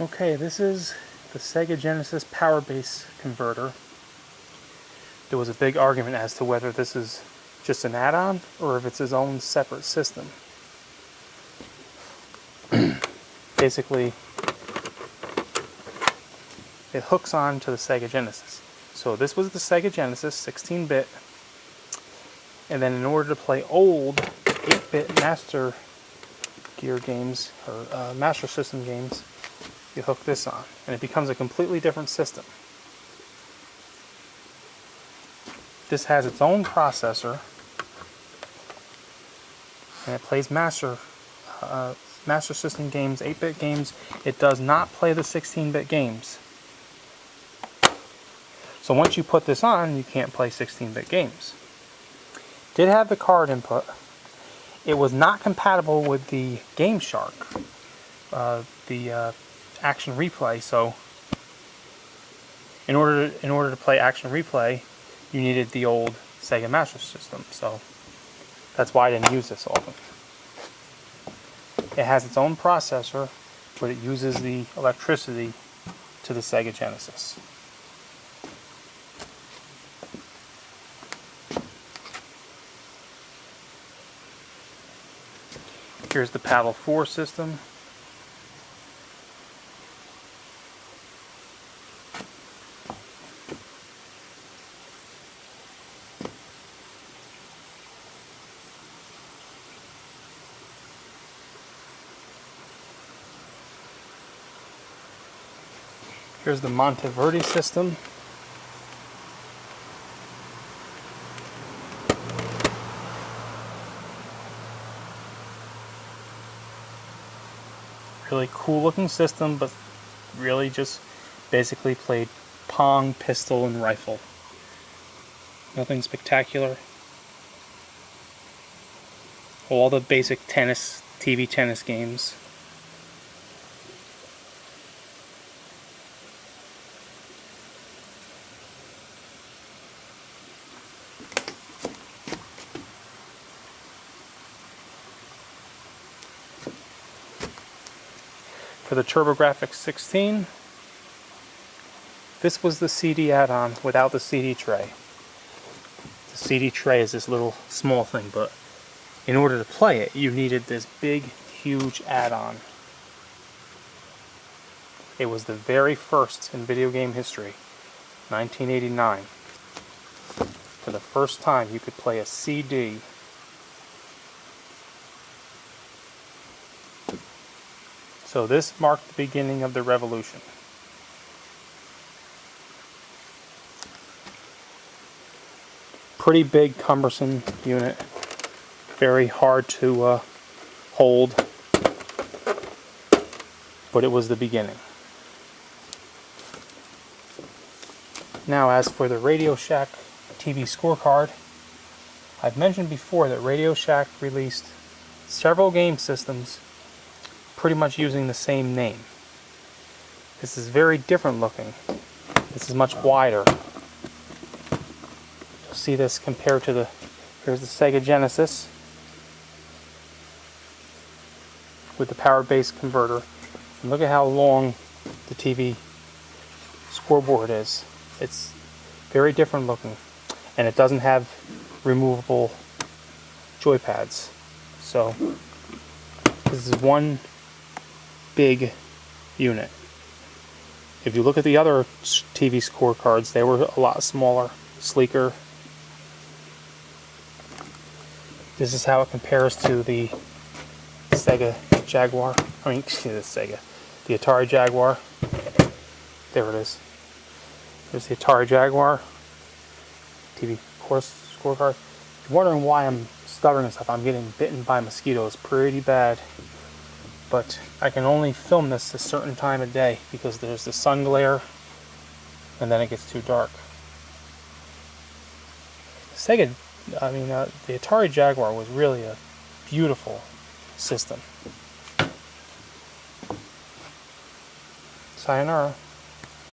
Okay, this is the Sega Genesis Power Base converter. There was a big argument as to whether this is just an add-on or if it's its own separate system. Basically, it hooks on to the Sega Genesis. So this was the Sega Genesis 16-bit, and then in order to play old 8-bit Master Gear games or Master System games, you hook this on, and it becomes a completely different system. This has its own processor, and it plays Master System games, 8-bit games. It does not play the 16-bit games. So once you put this on, you can't play 16-bit games. Did have the card input. It was not compatible with the Game Shark, the Action Replay. So in order to play Action Replay, you needed the old Sega Master System. So that's why I didn't use this often. It has its own processor, but it uses the electricity to the Sega Genesis. Here's the Paddle 4 system. Here's the Monteverdi system. Really cool looking system, but really just basically played Pong, pistol, and rifle. Nothing spectacular. All the basic tennis, TV tennis games. For the Turbografx 16, this was the CD add-on without the CD tray. The CD tray is this little small thing, but in order to play it, you needed this big, huge add-on. It was the very first in video game history, 1989. For the first time, you could play a CD . So this marked the beginning of the revolution. Pretty big, cumbersome unit. Very hard to hold. But it was the beginning. Now as for the Radio Shack TV scorecard, I've mentioned before that Radio Shack released several game systems pretty much using the same name. This is very different looking. This is much wider. You'll see this compared to here's the Sega Genesis with the power base converter. And look at how long the TV scoreboard is. It's very different looking, and it doesn't have removable joypads. So this is one big unit. If you look at the other TV scorecards, they were a lot smaller, sleeker. This is how it compares to the Sega Jaguar. The Atari Jaguar. There it is. There's the Atari Jaguar TV scorecard. If you're wondering why I'm stuttering and stuff, I'm getting bitten by mosquitoes pretty bad. But I can only film this a certain time of day because there's the sun glare and then it gets too dark. The Atari Jaguar was really a beautiful system. Sayonara.